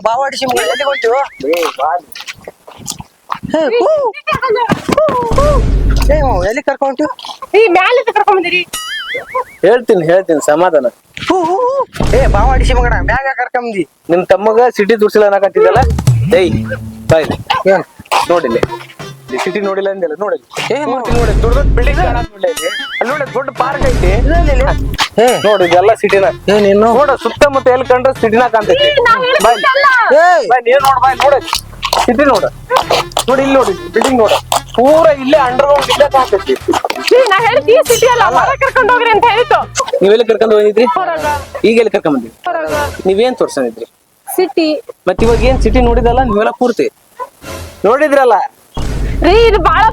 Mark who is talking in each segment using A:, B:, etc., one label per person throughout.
A: ಬಾವಾಡಿಸಿ ಎಲ್ಲಿ ಹೋಗ್ತೀವ ಎಲ್ಲಿ ಕರ್ಕೊಂಡ್ ಕರ್ಕೊಂಬಂದಿರಿ
B: ಹೇಳ್ತೀನಿ ಸಮಾಧಾನ.
A: ಬಾವಾಡಿಸಿ ಮಗಣ ಮ್ಯಾಗ ಕರ್ಕೊಂಬಂದಿ.
B: ನಿಮ್ ತಮ್ಮಗ ಸಿಟಿ ತೋರ್ಸಿಲ್ಲ ಅನ್ನಕತ್ತಿದ್ದಲ್ಲ. ಬಾಯ್ ಏನ್ ನೋಡಿಲ್ಲ ಸಿಟಿ ನೋಡಿಲ್ಲ ಅಂದಿಲ್ಲ. ನೋಡಿಲ್ಲ ನೋಡಿ ದೊಡ್ಡ ಬಿಲ್ಡಿಂಗ್ ನೋಡಿ ದೊಡ್ಡ ಪಾರ್ಕ್ ಐತಿ ನೋಡಿ. ಇದೆಲ್ಲ ಸಿಟಿನ ನೋಡ ಸುತ್ತಮುತ್ತ ಎಲ್ಲಿ ಕಂಡ್ರೆ ಸಿಟಿನ ಕಾಣ್ತೈತಿ. ನೀನ್ ನೋಡ್ ಬಾಯ್ ನೋಡ ಸಿಟಿ ನೋಡ ನೋಡಿ. ಇಲ್ಲಿ ನೋಡಿ ಬಿಲ್ಡಿಂಗ್ ನೋಡ ಪೂರ ಇಲ್ಲೇ ಅಂಡರ್ ಗ್ರೌಂಡ್ ಇಲ್ಲೇ ಕಾಣ್ತೈತಿ. ನೀವೆಲ್ಲಿ ಕರ್ಕೊಂಡ್ ಹೋಗಿದ್ರಿ? ಈಗ ಎಲ್ಲಿ ಕರ್ಕೊಂಡ್ ಬಂದ್ರಿ? ನೀವೇನ್ ತೋರ್ಸಂದಿದ್ರಿ?
C: ಸಿಟಿ.
B: ಮತ್ ಇವಾಗ ಏನ್ ಸಿಟಿ ನೋಡಿದಲ್ಲ ನೀವೆಲ್ಲ ಪೂರ್ತಿ ನೋಡಿದ್ರಲ್ಲ.
C: ಇದು ಬಾಳ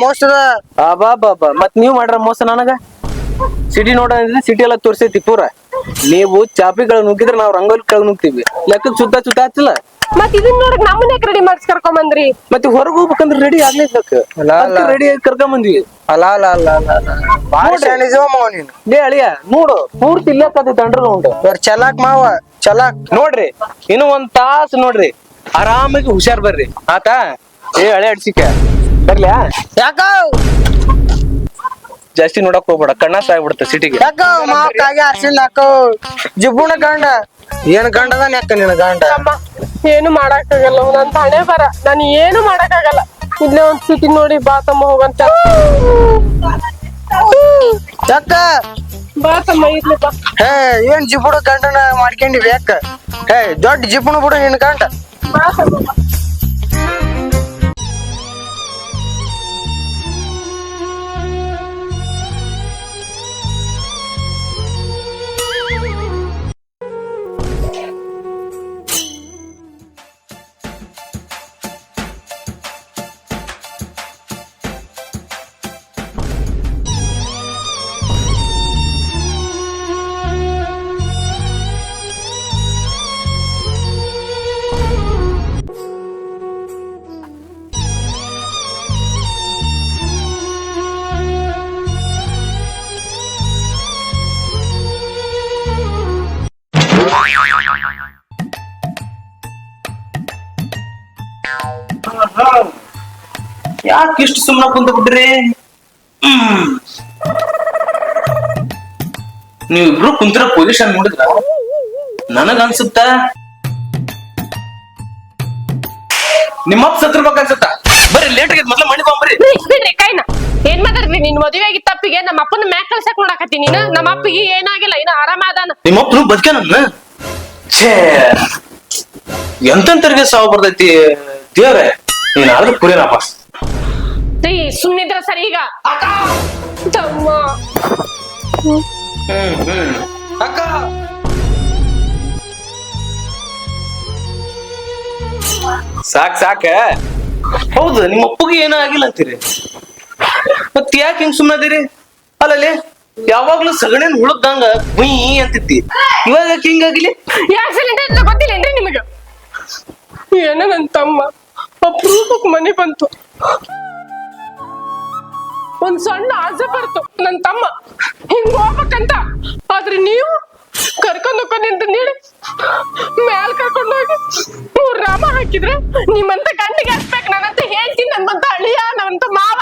C: ಮೋಸ
B: ಮತ್ ನೀವ್ ಮಾಡ್ರ ಮೋಸ ನನಗ. ಸಿಟಿ ನೋಡಿದ್ರೆ ಸಿಟಿ ಎಲ್ಲ ತೋರ್ಸೈತಿ ಪೂರ. ನೀವು ಚಾಪಿಗಳು ನುಗ್ಗಿದ್ರೆ ನಾವ್ ರಂಗೋಲಿ ಕೆಳಗ್ ನುಗ್ತೀವಿ. ಲೆಕ್ಕಕ್ ಸುತ್ತ ಹತ್ತಿಲ್ಲ.
C: ಮತ್ ಇದನ್ ನೋಡಕ್ ನಮ್ಮನ್ನ ರೆಡಿ ಮಾಡ್ಸಿ ಕರ್ಕೊಂಡ್ ಬಂದ್ರಿ.
B: ಮತ್ತೆ ಹೊರಗ್ ಹೋಗ್ಬೇಕಂದ್ರೆ ರೆಡಿ ಆಗ್ಲೇಬೇಕು. ರೆಡಿ ಆಗಿ ಕರ್ಕೊಂಡ್ ಬಂದ್ವಿ. ಅಳಿಯ ನೋಡು ಪೂರ್ತಿ ಇಲ್ಲೇ ಕತ್ತೈತಿ ಅಂಡರ್ ಗ್ರೌಂಡ್.
A: ಚಲಾಕ್ ಮಾವ ಚಲಾಕ್
B: ನೋಡ್ರಿ. ಇನ್ನು 1 ತಾಸು ನೋಡ್ರಿ ಆರಾಮಾಗಿ ಹುಷಾರ್ ಬರ್ರಿ ಆತಾ. ಹಳೆ ಅಡ್ಸಿಕ ಬರ್ಲ್ಯಾ?
A: ಯಾಕ
B: ಜಾಸ್ತಿ ನೋಡಕ್ ಹೋಗ್ಬೇಡ, ಕಣ್ಣಾಸ ಆಗ್ಬಿಡುತ್ತೆ ಸಿಟಿಗೆ.
A: ಯಾಕ ಮಾವ ಕಾಗೆ ಆರ್ಸಿಲ್ಲ ಯಾಕೋ ಜಿಬ್ಬುಣ ಗಂಡ ಏನ್ ಗಂಡದ ಯಾಕ ನಿನ್ನ ಗಂಡ?
C: ಏನು ಮಾಡಕ್ಕಾಗಲ್ಲ ನನ್ ಹಣೆ ಬರ. ನಾನು ಏನು ಮಾಡಕ್ಕಾಗಲ್ಲ. ಇಲ್ಲೇ ಒಂದ್ ಸಿಟಿ ನೋಡಿ ಬಾ ತಮ್ಮ ಹೋಗಂತ.
A: ಯಾಕ
C: ಬಾ ತಮ್ಮ ಇರ್ಲಿ ಬಾ.
A: ಏನ್ ಜಿಬ್ಬುಣ ಗಂಡನ ಮಾಡ್ಕೊಂಡಿವಿ ಯಾಕ? ದೊಡ್ಡ ಜಿಬ್ಬುಣ ಬಿಡು ನಿನ್ ಗಂಡ.
C: ಬಾ ತಮ್ಮ.
B: ಯಾಕೆ ಇಷ್ಟು ಸುಮ್ಮನೆ ಕುಂತ ಬಿಟ್ರಿ? ನೀವಿಬ್ರು ಕುಂತಿರೋ ಪೊಸಿಷನ್ ನೋಡಿದ್ರ ನನಗ ಅನ್ಸುತ್ತ ನಿಮ್ಮಪ್ಪ ಸತ್ತಿರ್ಬೇಕ ಅನ್ಸುತ್ತ. ಬರ್ರಿ ಲೇಟ್ ಆಗೈತಿ, ಮೊದ್ಲ ಮಣಿ ಬಂದ್ರಿ.
C: ಬಿಡ್ರಿ ಕೈನ. ಏನ್ ಮಾತಾಡ್ರಿ? ನಿನ್ ಮದುವೆ ಆಗಿದ್ದ ತಪ್ಪಿಗೆ ನಮ್ಮ ಅಪ್ಪನ ಮ್ಯಾಕ್ ಕಳ್ಸಕ್ ನೋಡಕತ್ತಿ ನೀನು. ನಮ್ಮ ಅಪ್ಪಿಗೆ ಏನಾಗಿಲ್ಲ, ಇನ್ನ ಆರಾಮ ಅದಾನ.
B: ನಿಮ್ಮಪ್ಪನು ಬದುಕೇನನ್ನ? ಎಂತೆಂತರಿಗೆ ಸಾವು ಬರ್ತೈತಿ ದೇವ್ರೆ. ನೀನಾದ್ರೂ ಕುರಿನಪ್ಪ.
C: ಸುಮ್ನಿದ್ರ ಸರಿ. ಈಗ
B: ಅಕ್ಕ ಸಾಕ ಹೌದು. ನಿಮ್ಮ ಅಪ್ಪಗೆ ಏನೂ ಆಗಿಲ್ಲ ಅಂತೀರಿ, ಮತ್ ಯಾಕೆ ಹಿಂಗ್ ಸುಮ್ಮನದಿರಿ? ಅಲ್ಲಲ್ಲಿ ಯಾವಾಗ್ಲೂ ಸಗಣಿನ ಹುಳದಂಗ ಗುಯ್ ಅಂತಿದ್ದಿ, ಇವಾಗ ಯಾಕೆ ಹಿಂಗಾಗಿಲಿ?
C: ಆಕ್ಸಿಡೆಂಟ್ ಅಂತ ಗೊತ್ತಿಲ್ಲೇನ್ರಿ ನಿಮಗ? ಏನ ನನ್ ತಮ್ಮ ಅಪ್ರೂಪಕ್ ಮನೆ ಬಂತು, ಒಂದ್ ಸಣ್ಣ ಆಸೆ ಬರ್ತು ನನ್ ತಮ್ಮ ಹಿಂಗ್ ಹೋಗ್ಬೇಕಂತ. ಆದ್ರೆ ನೀವು ಕರ್ಕೊಂಡ್ ನಿಂತ ನೀಡಿ ಮ್ಯಾಲ್ ಕರ್ಕೊಂಡು ಹೋಗಿ 3 ರಾಮ ಹಾಕಿದ್ರೆ ನಿಮ್ಮಂತ ಗಂಡಿಗೆ ಹಚ್ಬೇಕು. ನಾನಂತ ಹೇಳ್ತೀನಿ, ನನ್ಮಂತ ಅಳಿಯ, ನನ್ನಂತ ಮಾವ.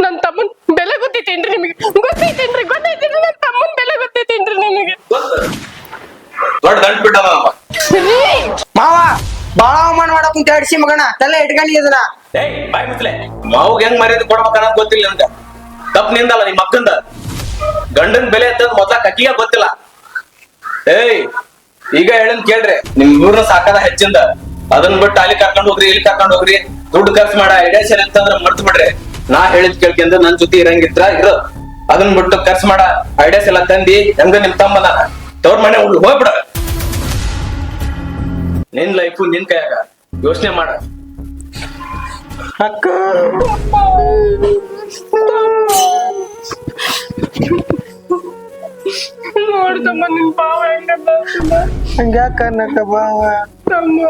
C: ನನ್ ತಮ್ಮನ್ ಬೆಲೆ ಗೊತ್ತೈತೇನ್ರಿ ನಿಮಗೆ? ಗೊತ್ತೈತೇನ್ರಿ ನನ್ ತಮ್ಮನ್ ಬೆಲೆ ಗೊತ್ತೈತೇನ್ರಿ ನಿಮಗೆ?
A: ಮಾವ ಬಾಳ ಅವಮಾನ ಮಾಡಕ್ ಕುಂತ ಅಡ್ಸಿ ಮಗಣ ತಲೆ ಇಟ್ಕೊಂಡಿದ್ದನ.
B: ಬಾಯ್ ಮುತ್ಲೆ ಮಾವುಗ್ ಹೆಂಗ್ ಮರ್ಯಾದೆ ಕೊಡ್ಬೇಕನ್ನ ಗೊತ್ತಿಲ್ಲ ನನ್ಗ. ತಪ್ಪ ನಿಂದಲ್ಲ, ನಿಮ್ ಮಕ್ಕಂದ. ಗಂಡನ್ ಬೆಲೆ ಅಂತಂದ್ ಮೊದ್ಲ ಕಕ್ಕಿಗ ಗೊತ್ತಿಲ್ಲ. ಈಗ ಹೇಳನ್ ಕೇಳ್ರಿ, ನಿಮ್ ಇವ್ರನ್ನ ಸಾಕದ ಹೆಚ್ಚಿಂದ. ಅದನ್ ಬಿಟ್ಟು ಅಲ್ಲಿ ಕರ್ಕೊಂಡ್ ಹೋಗ್ರಿ, ಇಲ್ಲಿ ಕರ್ಕೊಂಡ್ ಹೋಗ್ರಿ, ದುಡ್ಡು ಖರ್ಚು ಮಾಡ ಐಡಿಯಾಸ್ ಅಂತಂದ್ರ ಮರ್ತು ಬಿಡ್ರಿ. ನಾ ಹೇಳಿದ್ ಕೇಳ್ಕೊಂಡ್ ನನ್ ಜೊತೆ ಇರಂಗಿದ್ರ ಇರೋ. ಅದನ್ ಬಿಟ್ಟು ಖರ್ಚು ಮಾಡ ಐಡಿಯಾಸ್ ಎಲ್ಲ ತಂದಿ ಹೆಂಗ ನಿಮ್ ತಮ್ಮನ ತವ್ರ ಮನೆ ಹೋಗ್ಬಿಡ. ನಿನ್ ಲೈಫು ನಿನ್ ಕೈಯಾಗ, ಯೋಚನೆ ಮಾಡ. ಅಕ್ಕ
C: ನೋಡ್ತಮ್ಮ ನಿನ್ ಭಾವ ಹೆಂಗದ
A: ಹಂಗ್ಯಾಕ ಅನ್ನಕ ಬಾವ
C: ತಮ್ಮ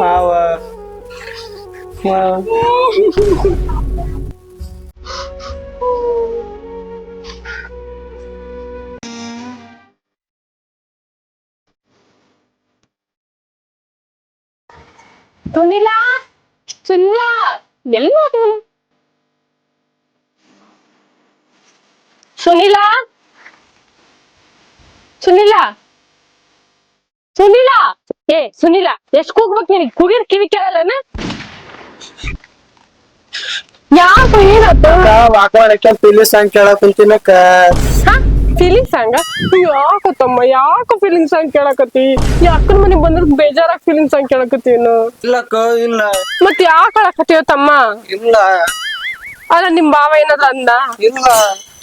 A: ಮಾವ ಮಾವ
C: ಸುನಿಲಾ ಸುನಿಲಾ ಎಲ್ಲ ಸುನಿಲಾ ಸುನಿಲಾ ಸುನಿಲಾ ಸುನಿಲಾ ಎಷ್ಟ್ ಕೂಗ್ಬೇಕು ನಿನಗೆ ಕೂಗಿರ್ ಕಿವಿ ಕೇಳಲ್ಲನ ಯಾಕ ಏನಾತ
A: ವಾಕವಾಡಕ್ಕೆ ಪಿಲಿ ಸಾಂಗ್ ಕೇಳಕ್ ಕುಂತಿನಕ್ಕ
C: ಫೀಲಿಂಗ್ ಸಾಂಗ ಯಾಕತ್ತಮ್ಮ ಯಾಕ ಫೀಲಿಂಗ್ ಸಾಂಗ್ ಕೇಳಕತ್ತಿ ಅಕ್ಕನ ಮನೆಗ್ ಬಂದ್ರ ಬೇಜಾರಾಗಿ ಫೀಲಿಂಗ್ ಸಾಂಗ್ ಕೇಳಕತ್ತೀನು
A: ಇಲ್ಲಕ್ಕ ಇಲ್ಲ
C: ಮತ್ ಯಾಕ ಹೇಳಕತ್ತೀವ ತಮ್ಮ
A: ಇಲ್ಲ
C: ಅಲ್ಲ ನಿಮ್ ಭಾವ ಏನಾದ್ರ ಅಂದ
A: ಇಲ್ಲ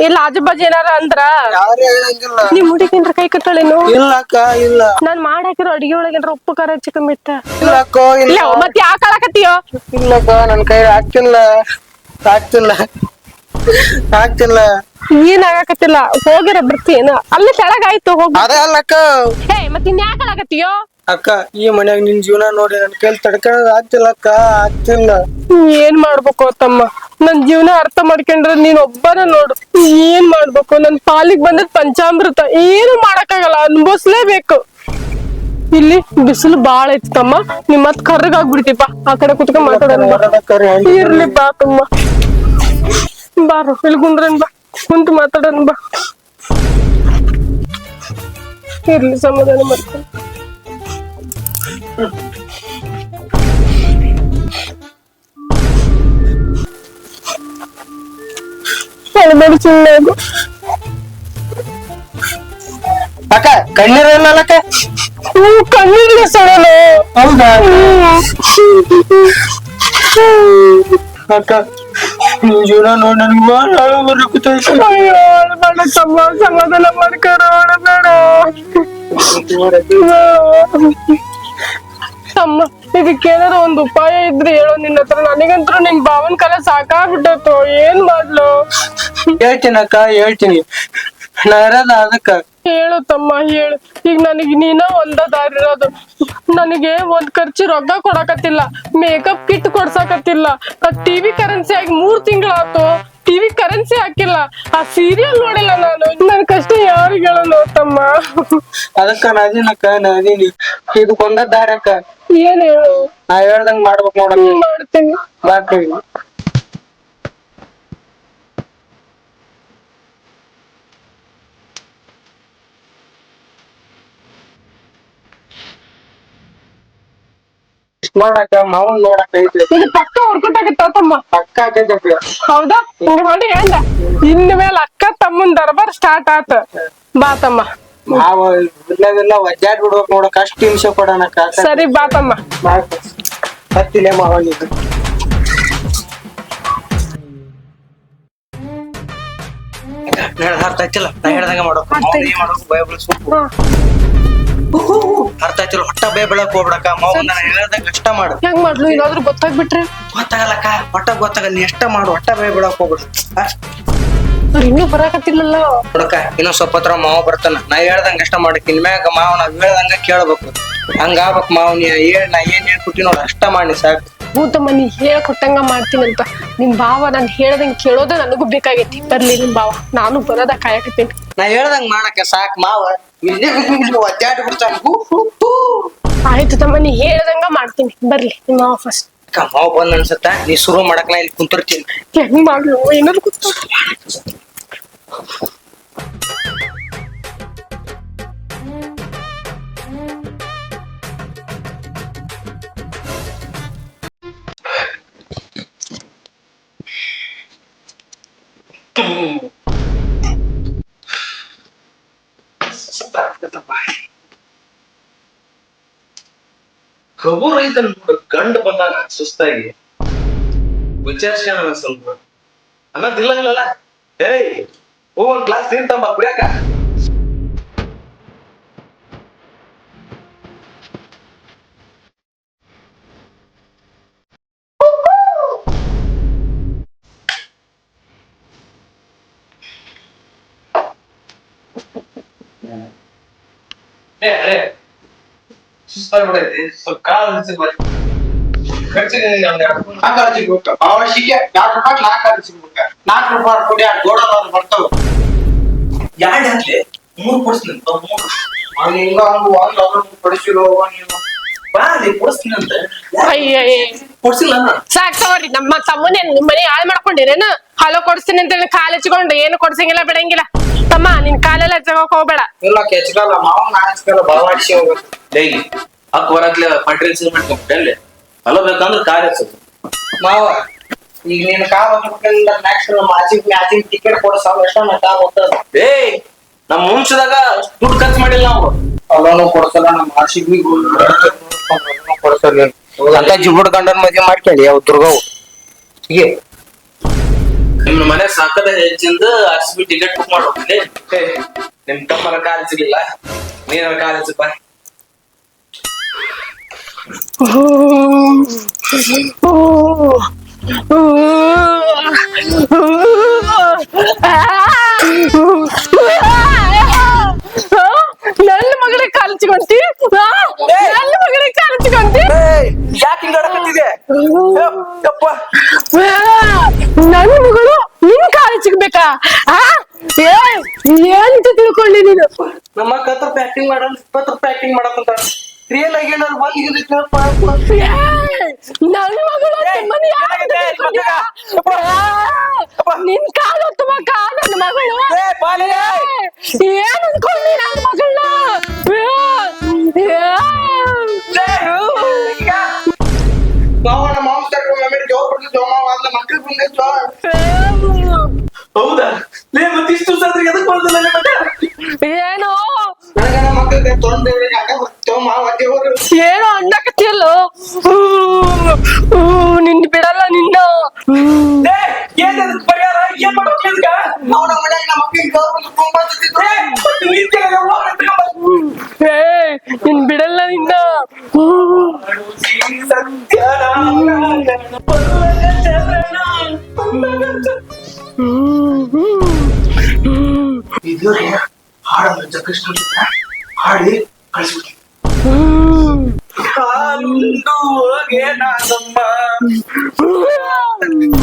C: ಇಲ್ಲ ಆಜು ಬಾಜು ಏನಾರ ಅಂದ್ರ
A: ಯಾರು ಹೇಳಂಗಿಲ್ಲ
C: ನಿಮ್ ಹುಡುಗಿನ್ರ ಕೈ ಕಟ್ಟಳೇನು
A: ಇಲ್ಲಕ್ಕ ಇಲ್ಲ
C: ನಾನ್ ಮಾಡಾಕಿರೋ ಅಡಿಗೆ ಒಳಗೇನ್ರ ಉಪ್ಪು ಖಾರ ಹೆಚ್ಚು ಕಮ್ಮಿ ಇತ್ತ
A: ಇಲ್ಲಕ್ಕ ಇಲ್ಲ
C: ಇಲ್ಲ ಮತ್ ಯಾಕ ಹೇಳಕತ್ತೀಯೋ
A: ಇಲ್ಲಕ್ಕ ನನ್ ಕೈ ಆಗ್ತಿಲ್ಲ ಆಗ್ತಿಲ್ಲ ಆಗ್ತಿಲ್ಲ
C: ಏನ್ ಆಗಾಕತ್ತಿಲ್ಲ ಹೋಗಿರ ಬರ್ತೀಯೇನ ಅಲ್ಲಿ ಕೆಳಗಾಯ್ತು ಹೋಗ್
A: ಅದೇ ಅಲ್ಲಕ್ಕ
C: ಮತ್ ಇನ್ ಯಾಕ ಹೇಳಕತ್ತೀಯೋ
A: ಅಕ್ಕ ಈ ಮನ್ಯಾಗ ನಿನ್ ಜೀವನ ನೋಡಿ ನನ್ ಕೈಲಿ ತಡ್ಕೊಳಕ್ ಆಗ್ತಿಲ್ಲ ಅಕ್ಕ ಆಗ್ತಿಲ್ಲ
C: ಏನ್ ಮಾಡ್ಬೇಕು ತಮ್ಮ ನನ್ ಜೀವನ ಅರ್ಥ ಮಾಡ್ಕೊಂಡ್ರೆ ನೀನ್ ಒಬ್ಬನ ನೋಡು ಏನ್ ಮಾಡ್ಬೇಕು ನನ್ ಪಾಲಿಗೆ ಬಂದದ್ ಪಂಚಾಮೃತ ಏನು ಮಾಡಕ್ಕಾಗಲ್ಲ ಅನ್ಭವಿಸ್ಲೇಬೇಕು ಇಲ್ಲಿ ಬಿಸಿಲು ಬಾಳ ಐತಿ ತಮ್ಮ ನಿಮ್ ಮತ್ ಕರ್ರಗಾಗ್ಬಿಡ್ತಿಪ್ಪ ಆ ಕಡೆ ಕುತ್ಕೊಂಡ್ ಮಾತಾಡೋಣ ಬಾ. ಇರ್ಲಿ ಬಾ ತಮ್ಮ ಬಾರು ಇಲ್ಲಿ ಕುಂದ್ರನ್ ಬಾ ಕುಂತು ಮಾತಾಡೋಣ ಬಾ ಇರ್ಲಿ ಸಮಾಧಾನ ಮಾಡ್ಕೊಂಡು ಅಳ್ಬೇಡಿ ಸುಮ್ಮನೆ ಅದು
A: ಅಕ್ಕ ಕಣ್ಣೀರ್ ಇಲ್ಲಕ್ಕ
C: ಕಣ್ಣೀರ್ಗೆ ಸಡಲು
A: ಹೌದಾ ಅಕ್ಕ ನಿನ್ ಜೀವನ ನೋಡಿ ನನ್ಗೆ ಬಾಳ ಬರಕತ್ತೈತಿ
C: ಅಯ್ಯೋ ಅಳ್ಬೇಡ ತಮ್ಮ ಸಮಾಧಾನ ಮಾಡ್ಕೊಳ ಅಳ್ಬೇಡ ತಮ್ಮ ಇದಕ್ಕೇನಾರ ಒಂದ್ ಉಪಾಯ ಇದ್ರೆ ಹೇಳೋ ನಿನ್ನ ಹತ್ರ ನನಗಂತೂ ನಿನ್ ಭಾವನ್ ಕಾಲ ಸಾಕಾಗ್ಬಿಟ್ಟತ್ತು ಏನ್ ಮಾಡ್ಲು
A: ಹೇಳ್ತೀನಿ ಅಕ್ಕ ಹೇಳ್ತೀನಿ ನಾ ಇರೋದ ಅದಕ್ಕ
C: ಹೇಳು ತಮ್ಮ ಹೇಳು ಈಗ ನನಗೆ ನೀನ ಒಂದ ದಾರಿ ಇರೋದು ನನಗೆ ಒಂದ್ ಖರ್ಚು ರೊಕ್ಕ ಕೊಡಕತ್ತಿಲ್ಲ ಮೇಕಪ್ ಕಿಟ್ ಕೊಡ್ಸಕತ್ತಿಲ್ಲ ಟಿವಿ ಕರೆನ್ಸಿ ಆಗಿ 3 ತಿಂಗಳಾತು ಟಿವಿ ಕರೆನ್ಸಿ ಹಾಕಿಲ್ಲ ಆ ಸೀರಿಯಲ್ ನೋಡಿಲ್ಲ ನಾನು ನನ್ ಕಷ್ಟ ಯಾರಿಗೆ ಹೇಳೋಣ ತಮ್ಮ
A: ಅದಕ್ಕ ನಾದಿನಕ್ಕ ನಾದೀನಿ ಇದು ಒಂದ ದಾರಿ ಅಕ್ಕ
C: ಏನ್ ಹೇಳು
A: ನಾ ಹೇಳ್ದಂಗ್ ಮಾಡ್ಬೇಕು ನೋಡಕ್ಕ
C: ಮಾಡ್ತೀನಿ
A: ಮಾಡ್ತೀವಿ ನೋಡಕ್ಕ ಮಾವನ್ ನೋಡಕ್ಕ ಐತಿ
C: ಇದು ಪಕ್ಕ ವರ್ಕೌಟ್ ಆಗತ್ತ ತಮ್ಮ
A: ಪಕ್ಕ ಆಗೈತಕ್ಕ
C: ಹೌದಾ ಹಿಂಗ ಮಾಡಿ ಹೇಳ್ದ ಇನ್ ಮೇಲೆ ಅಕ್ಕ ತಮ್ಮನ್ ದರ್ಬಾರ್ ಸ್ಟಾರ್ಟ್ ಆತ ಬಾ ತಮ್ಮ
A: ಮಾವ ಇಲ್ಲವೆಲ್ಲ ಒಜ್ಜಾಡ್ ಬಿಡ್ಬೇಕು ನೋಡಕ್ಕ ಅಷ್ಟು ಹಿಂಸೆ ಕೊಡೋಣಕ್ಕ
C: ಸರಿ ಬಾ ತಮ್ಮ
A: ಹತ್ತಿಲೆ ಮಾವನಿಗೆ ಅರ್ಥ ಆಯ್ತಿಲ್ಲ ನಾ ಹೇಳ್ದಂಗ ಮಾಡ್ಬೇಕು ಭಯ ಬಿಡಿಸ್ಬೇಕು ಅರ್ಥ ಆಯ್ತಿಲ್ಲ ಹೊಟ್ಟ ಭಯ ಬೆಳಕ್ ಹೋಗ್ಬಿಡಕ್ಕ ಮಾವನ್ನ ನಾ ಹೇಳ್ದಂಗ ಅಷ್ಟ ಮಾಡು
C: ಹೆಂಗ್ ಮಾಡ್ಲು ಏನಾದ್ರು ಗೊತ್ತಾಗ್ಬಿಟ್ರೆ
A: ಗೊತ್ತಾಗಲ್ಲಕ್ಕ ಹೊಟ್ಟ ಗೊತ್ತಾಗಲ್ಲ ನೀ ಎಷ್ಟ ಮಾಡು ಹೊಟ್ಟ ಭಯ ಬೆಳಕ್ ಹೋಗ್ಬಿಡು
C: ಅವ್ರು ಇನ್ನೂ ಬರಾಕತ್ತಿಲ್ಲಲ್ಲ
A: ಹುಡಕ ಇನ್ನೊಂದ್ ಸ್ವಲ್ಪ ಹತ್ರ ಮಾವ ಬರ್ತಾನ ನಾ ಹೇಳ್ದಂಗ ಅಷ್ಟ ಮಾಡಕ್ ಇನ್ಮ್ಯಾಗ ಮಾವ ನಾವ್ ಹೇಳ್ದಂಗ ಕೇಳ್ಬೇಕು ಹಂಗಾಗ್ಬೇಕ್ ಮಾವ ನೀ ನಾ ಏನ್ ಹೇಳ್ಕೊಟ್ಟಿ ನೋಡ್ ಅಷ್ಟ ಮಾಡಿ ಸಾಕು
C: ಭೂತಮ್ಮ ನೀ ಹೇಳ್ಕೊಟ್ಟಂಗ ಮಾಡ್ತೀನಂತ ನಿಮ್ ಭಾವ ನಾನ್ ಹೇಳ್ದಂಗ ಕೇಳೋದ ನನಗೂ ಬೇಕಾಗೈತಿ ಬರ್ಲಿ ನಿಮ್ ಭಾವ ನಾನು ಬರೋದ ಕಾಯಕತ್ತೀನಿ
A: ನಾ ಹೇಳ್ದಂಗ ಮಾಡಕ ಸಾಕ್ ಮಾವ ಒದ್ದಾಡಿ ಬಿಡ್ತಾನ
C: ಆಯ್ತು ತಮ್ಮ ನೀ ಹೇಳ್ದಂಗ ಮಾಡ್ತೀನಿ ಬರ್ಲಿ ನಿಮ್ಮ ಭಾವ ಫಸ್ಟ್
A: ಮಾವ ಬಂದ್ ಅನ್ಸತ್ತ ನೀ ಶುರು ಮಾಡಕ್ ನಾ ಇಲ್ಲಿ ಕುಂತಿರ್ತೀನಿ
C: ಹೆಂಗ್ ಮಾಡ್ಲು ಏನಾದ್ರು ಗೊತ್ತ
B: ಕಬೂರ್ ಐತನ್ ಗಂಡು ಬಂದಾಗ ಸುಸ್ತಾಗಿ ವಿಚಾರಿಸ್ಯಾನ ಸ್ವಲ್ಪ ಅನ್ನದಿಲ್ಲಂಗಿಲ್ಲಲ್ಲ ಏಯ್ ಒಂದ್ ಕ್ಲಾಸ್ ನೀರ್ ತಂಬ ಕುಡಿಯಾಕ ಸ್ವಲ್ಪ ಕಾಲು ಸಿಗ್ಬೇಕು. ಖರ್ಚಿಗೆ ಒಂದ್ ಎರಡು ರೂಪಾಯಿ.
A: 4 ಕಾಲು ಸಿಗ್ಬೇಕು ಅವಶ್ಯಕ್ಕೆ 2 ರೂಪಾಯಿ 4 ಕಾಲು ಸಿಗ್ಬೇಕು 4 ರೂಪಾಯಿ ಕೊಡಿ ಆ ಗೋಡಲ್ಲ ಬರ್ತಾವ
B: ಎರಡು ಹಾಕ್ಲಿ 3 ಕೊಡ್ಸ್ತೀನಿ ಅಂತ 3
A: ಅವ್ನು ಹಿಂಗ ಅವ್ನು ಒಂದ್ ಅವ್ರು ಪಡಿಸಿರೋ ನೀವು
B: ಬಾ ನೀ ಕೊಡ್ಸ್ತೀನಿ ಅಂತ
C: ಅಯ್ಯ
B: ಕೊಡ್ಸಿಲ್ಲ ನಾನು.
C: ಸಾಕ್ ತಗೋರಿ ನಮ್ಮ ತಮ್ಮನೇನ್ ನಿಮ್ ಮನೆ ಹಾಳು ಮಾಡ್ಕೊಂಡಿರೇನ ಹಲೋ ಕೊಡ್ಸ್ತೀನಿ ಅಂತ ಹೇಳಿ ಕಾಲ್ ಹಚ್ಕೊಂಡು ಏನು ಕೊಡ್ಸಂಗಿಲ್ಲ ಬಿಡಂಗಿಲ್ಲ ತಮ್ಮ ನಿನ್ ಕಾಲೆಲ್ಲ ಹಚ್ಚಕ್ ಹೋಗ್ಬೇಡ
A: ಇಲ್ಲ ಕೆಚ್ಕಲ್ಲ ಮಾವ ನಾ ಹಚ್ಕಲ್ಲ ಬರವಾಡಿಸಿ ಹೋಗ್ಬೇಕು
B: ಡೈ ಅಕ್ಕ ಬರತ್ಲೆ ಪಟ್ರಿ ಸೇವ್ ಮಾಡ್ಕೊಂಡ್ಬಿಟ್ಟೆ ಅಲ್ಲಿ ಅಲ್ಲ ಬೇಕಂದ್ರೆ ಕಾರ್ ಹಚ್ಚೋದು
A: ಮಾವ ಈಗ ನೀನ್ ಕಾರ್ ಹೋಗ್ಬೇಕಂದ್ರೆ ನೆಕ್ಸ್ಟ್ ಮ್ಯಾಚಿಂಗ್ ಟಿಕೆಟ್ ಕೊಡ್ಸವ್ ಎಷ್ಟ ನಾ ಕಾರ್ ಹೋಗ್ತದ
B: ಏಯ್ ನಮ್ ಮುಂಚದಾಗ ದುಡ್ಡು ಖರ್ಚು ಮಾಡಿಲ್ಲ ನಾವು
A: ಅಲ್ಲೋನು ಕೊಡ್ಸಲ್ಲ ನಮ್ಮ ಆರ್ಸಿಬಿ ಕೊಡ್ಸಲ್ಲ ಅಂತ ಜಿಬುಡ್ ಗಂಡನ್ ಮದ್ವೆ ಮಾಡ್ಕೊಳ್ಳಿ ಅವ್ ದುರ್ಗವು ಹೀಗೆ
B: ನಿಮ್ ಮನೆ ಸಾಕದ ಹೆಚ್ಚಿಂದ RCB ಟಿಕೆಟ್ ಬುಕ್ ಮಾಡ್ಬೇಕಲ್ಲಿ ನಿಮ್ ತಮ್ಮನ ಕಾಲ್ ಸಿಗ್ಲಿಲ್ಲ ನೀನ ಕಾಲ್ ಹಚ್ಚಪ್ಪ
C: ನನ್ನ ಮಗಳಿಗೆ ಕಾಲಿಚ್ಕೊಂತಿ ನನ್ನ ಮಗಳಿಗೆ ಕಾಲಿಚ್ಕೊಂತಿ
B: ಯಾಕೆ ಹಿಂಗ ಆಡಕತ್ತಿದೆ ಯಪ್ಪ
C: ನನ್ನ ಮಗಳು ನಿನ್ ಕಾಲಿಚ್ಬೇಕಾ ಏನಂತ ತಿಳ್ಕೊಂಡಿ ನೀನು
B: ನಮ್ಮ ಅಕ್ಕ 10 ರೂಪಾಯಿ ಆಕ್ಟಿಂಗ್ ಮಾಡಲ್ಲ 20 ರೂಪಾಯಿ ಆಕ್ಟಿಂಗ್ ಮಾಡಕ್ಕಂತ ರಿಯಲ್ ಆಗಿ ಏನಾದ್ರು
C: ನನ್ನ ಮಗಳು ನಿಮ್ಮನೆ ಯಾಕೆ ತಿಳ್ಕೊಂಡ್ಯಾ? ನಿನ್ ಕಾಲು ಹೊತ್ತುವಾಗ ನನ್ನ ಮಗಳು ಏನ್ ಅನ್ಕೊಂಡಿ ನನ್ನ ಮಗಳನ್ನ
A: ಮಾವನ ಮಾಂಸರ್ ಜೋರ್ ಬಿಡ್ತಿದ್ವು ಮಾವ ಅಲ್ಲ ಮಕ್ಳಿಗೆ ಬಂದಿದ್ವು
B: ಹೌದಾ ಲೇ ಮತ್ತೆ ಇಷ್ಟು ಸಾದ್ರಿಗೆ ಎದಕ್ ಬರ್ದಿಲ್ಲ ಮತ್ತೆ
C: ಏನೋ
A: ನನಗನ ಮಕ್ಕಳಿಗೆ ತೊಂದ್ರೆ ಅಡ್ಡ ಬರ್ತಾವ ಮಾವ ದೇವರು
C: ಏನೋ ಅಂಡಕತ್ತಿಯಲ್ಲೋ ನಿನ್ ಬಿಡಲ್ಲ ನಿನ್ನ
B: ಲೇ ಏನ್ ಅದಕ್ಕೆ ಪರಿಹಾರ ಏನ್ ಮಾಡ್ಬೇಕು ಈಗ
A: ಅವನ ಮನೆಯಾಗ ನಮ್ಮ ಮಕ್ಕಳಿಗೆ ಗೌರ್ಮೆಂಟ್ ತುಂಬಾ
C: ನಿನ್ ಬಿಡಲ್ಲ ನಿನ್ನ
B: ಇದು ಹಾಡಲ್ಲ ಕೃಷ್ಣ ಹಾಡಿ ಕಳಿಸ್ಬಿಟ್ಟು ಹಾಲುಂಡು ಹೋಗೆ ನಾಗಮ್ಮ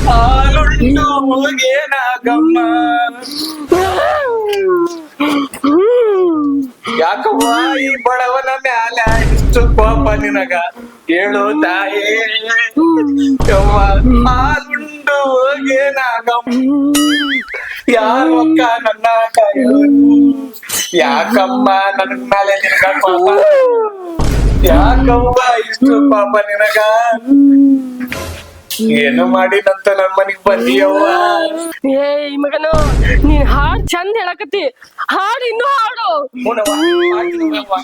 B: ಹಾಲುಂಡು ಹೋಗೆ ನಾಗಮ್ಮ ಯಾಕವ್ವ ಈ ಬಡವನ ಮ್ಯಾಲ ಇಷ್ಟು ಕೋಪ ನಿನಗ ಹೇಳು ತಾಯೇ ಯವ್ವ ಹಾಲುಂಡು ಹೋಗೆ ನಾಗಮ್ಮ ಯಾರು ಅಕ್ಕ ನನ್ನ ಕಾಯೋದು ಯಾಕಮ್ಮ ನನ್ನ ಮೇಲೆ ನಿನಗ ಪಾಪ ಯಾಕವ್ವ ಇಷ್ಟು ಪಾಪ ನಿನಗ ಏನು ಮಾಡಿನಂತ ನನ್ ಮನಿಗ್ ಬಂದಿಯವ್ವ
C: ಏಯ್ ಮಗನು ನೀನ್ ಹಾಡ್ ಚಂದ ಹೇಳಕತ್ತಿ ಹಾಡು ಇನ್ನೂ ಹಾಡು
B: ಹ್ಞೂನವ್ವ, ಮಾಡ್ತೀನಿ ಅವ್ವ.